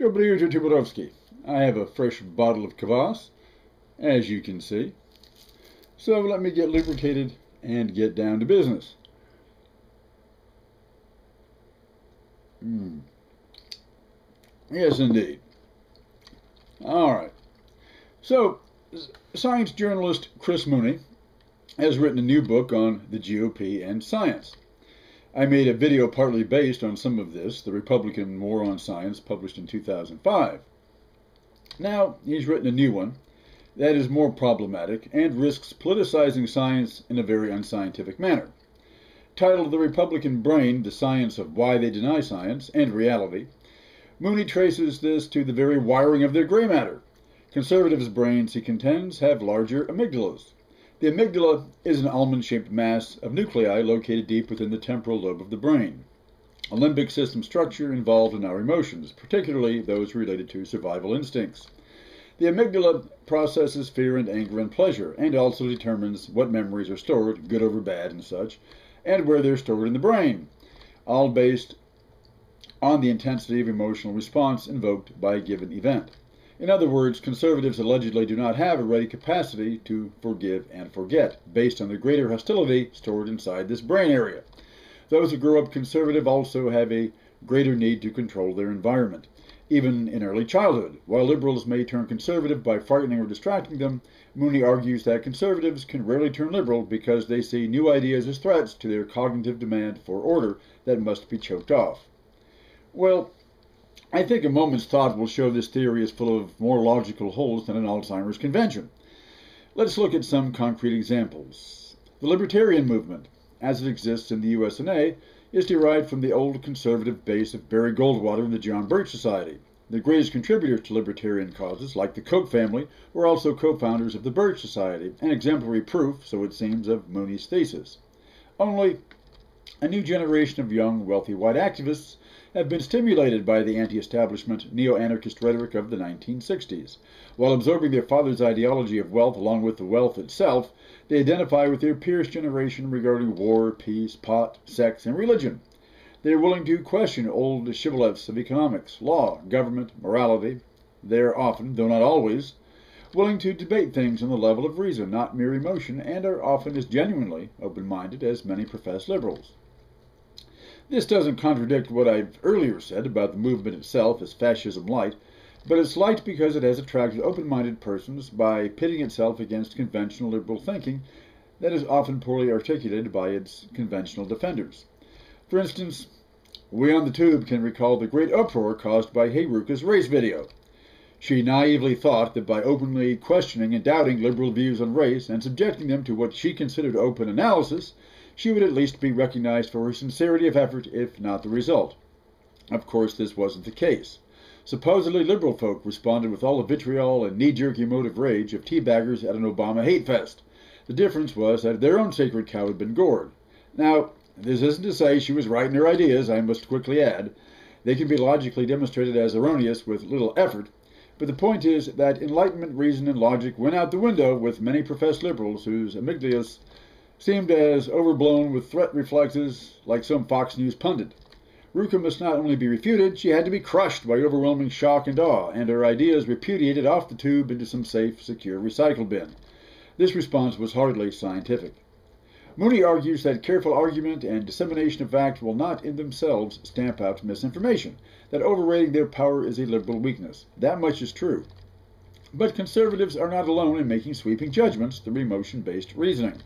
Dobry jutro, Tuberovsky. I have a fresh bottle of kvass, as you can see. So let me get lubricated and get down to business. Yes, indeed. All right. So, science journalist Chris Mooney has written a new book on the GOP and science. I made a video partly based on some of this, The Republican War on Science, published in 2005. Now, he's written a new one that is more problematic and risks politicizing science in a very unscientific manner. Titled The Republican Brain, The Science of Why They Deny Science and Reality, Mooney traces this to the very wiring of their gray matter. Conservatives' brains, he contends, have larger amygdalas. The amygdala is an almond-shaped mass of nuclei located deep within the temporal lobe of the brain, a limbic system structure involved in our emotions, particularly those related to survival instincts. The amygdala processes fear and anger and pleasure, and also determines what memories are stored, good over bad and such, and where they're stored in the brain, all based on the intensity of emotional response invoked by a given event. In other words, conservatives allegedly do not have a ready capacity to forgive and forget, based on the greater hostility stored inside this brain area. Those who grow up conservative also have a greater need to control their environment, even in early childhood. While liberals may turn conservative by frightening or distracting them, Mooney argues that conservatives can rarely turn liberal because they see new ideas as threats to their cognitive demand for order that must be choked off. Well, I think a moment's thought will show this theory is full of more logical holes than an Alzheimer's convention. Let's look at some concrete examples. The libertarian movement, as it exists in the US&A, is derived from the old conservative base of Barry Goldwater and the John Birch Society. The greatest contributors to libertarian causes, like the Koch family, were also co-founders of the Birch Society, an exemplary proof, so it seems, of Mooney's thesis. Only, a new generation of young, wealthy white activists have been stimulated by the anti-establishment neo-anarchist rhetoric of the 1960s. While absorbing their father's ideology of wealth along with the wealth itself, they identify with their peers' generation regarding war, peace, pot, sex, and religion. They are willing to question old shibboleths of economics, law, government, morality. They are often, though not always, willing to debate things on the level of reason, not mere emotion, and are often as genuinely open-minded as many professed liberals. This doesn't contradict what I've earlier said about the movement itself as fascism light, but it's light because it has attracted open-minded persons by pitting itself against conventional liberal thinking that is often poorly articulated by its conventional defenders. For instance, we on the tube can recall the great uproar caused by Hayruka's race video. She naively thought that by openly questioning and doubting liberal views on race and subjecting them to what she considered open analysis, she would at least be recognized for her sincerity of effort, if not the result. Of course, this wasn't the case. Supposedly liberal folk responded with all the vitriol and knee-jerk emotive rage of teabaggers at an Obama hate fest. The difference was that their own sacred cow had been gored. Now, this isn't to say she was right in her ideas, I must quickly add. They can be logically demonstrated as erroneous with little effort, but the point is that enlightenment, reason, and logic went out the window with many professed liberals whose amygdalas seemed as overblown with threat reflexes like some Fox News pundit. Ruka must not only be refuted, she had to be crushed by overwhelming shock and awe, and her ideas repudiated off the tube into some safe, secure recycle bin. This response was hardly scientific. Mooney argues that careful argument and dissemination of fact will not in themselves stamp out misinformation, that overrating their power is a liberal weakness. That much is true. But conservatives are not alone in making sweeping judgments through emotion-based reasoning.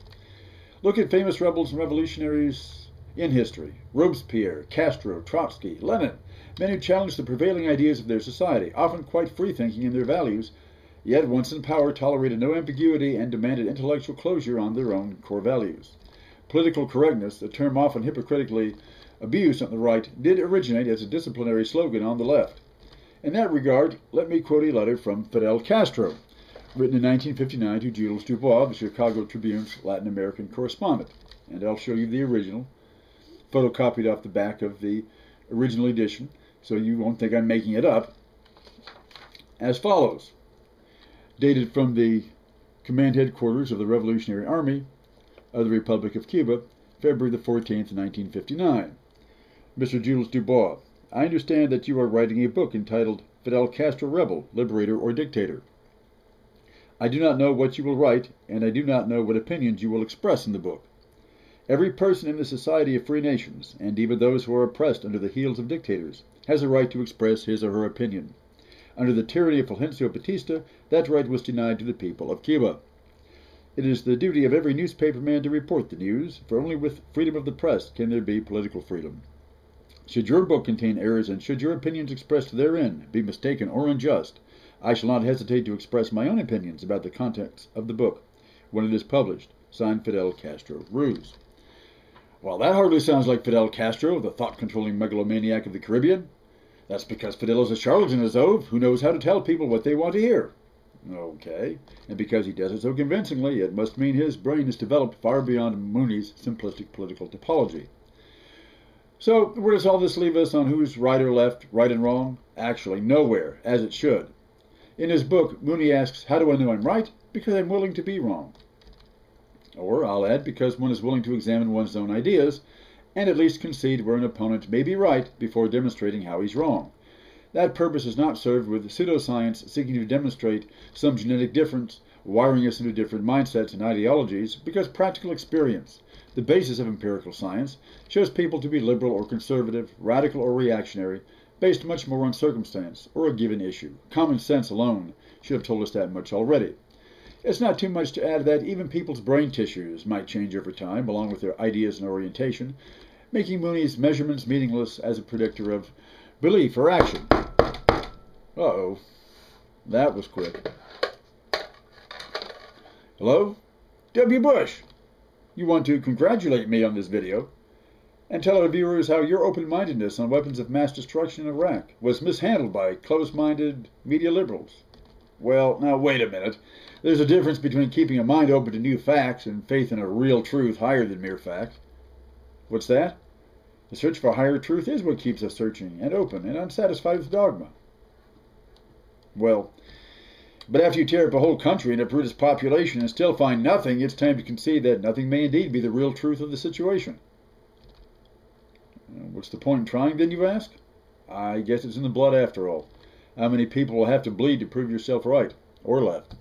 Look at famous rebels and revolutionaries in history: Robespierre, Castro, Trotsky, Lenin, men who challenged the prevailing ideas of their society, often quite free-thinking in their values, yet once in power tolerated no ambiguity and demanded intellectual closure on their own core values. Political correctness, a term often hypocritically abused on the right, did originate as a disciplinary slogan on the left. In that regard, let me quote a letter from Fidel Castro, written in 1959 to Jules Dubois, the Chicago Tribune's Latin American correspondent. And I'll show you the original, photocopied off the back of the original edition, so you won't think I'm making it up, as follows. Dated from the command headquarters of the Revolutionary Army of the Republic of Cuba, February the 14th, 1959. Mr. Jules Dubois, I understand that you are writing a book entitled Fidel Castro Rebel, Liberator, or Dictator. I do not know what you will write, and I do not know what opinions you will express in the book. Every person in the Society of Free Nations, and even those who are oppressed under the heels of dictators, has a right to express his or her opinion. Under the tyranny of Fulgencio Batista, that right was denied to the people of Cuba. It is the duty of every newspaperman to report the news, for only with freedom of the press can there be political freedom. Should your book contain errors, and should your opinions expressed therein be mistaken or unjust, I shall not hesitate to express my own opinions about the contents of the book when it is published. Signed, Fidel Castro Ruz. Well, that hardly sounds like Fidel Castro, the thought-controlling megalomaniac of the Caribbean. That's because Fidel is a charlatan, who knows how to tell people what they want to hear. Okay, and because he does it so convincingly, it must mean his brain is developed far beyond Mooney's simplistic political topology. So, where does all this leave us on who's right or left, right and wrong? Actually, nowhere, as it should. In his book, Mooney asks, how do I know I'm right? Because I'm willing to be wrong. Or, I'll add, because one is willing to examine one's own ideas, and at least concede where an opponent may be right before demonstrating how he's wrong. That purpose is not served with pseudoscience seeking to demonstrate some genetic difference, wiring us into different mindsets and ideologies, because practical experience, the basis of empirical science, shows people to be liberal or conservative, radical or reactionary, based much more on circumstance or a given issue. Common sense alone should have told us that much already. It's not too much to add that even people's brain tissues might change over time, along with their ideas and orientation, making Mooney's measurements meaningless as a predictor of belief or action. Uh-oh. That was quick. Hello? W. Bush. You want to congratulate me on this video and tell our viewers how your open-mindedness on weapons of mass destruction in Iraq was mishandled by closed-minded media liberals. Well, now wait a minute. There's a difference between keeping a mind open to new facts and faith in a real truth higher than mere fact. What's that? The search for higher truth is what keeps us searching and open and unsatisfied with dogma. Well, but after you tear up a whole country and uproot its population and still find nothing, it's time to concede that nothing may indeed be the real truth of the situation. What's the point in trying, then, you ask? I guess it's in the blood after all. How many people will have to bleed to prove yourself right or left?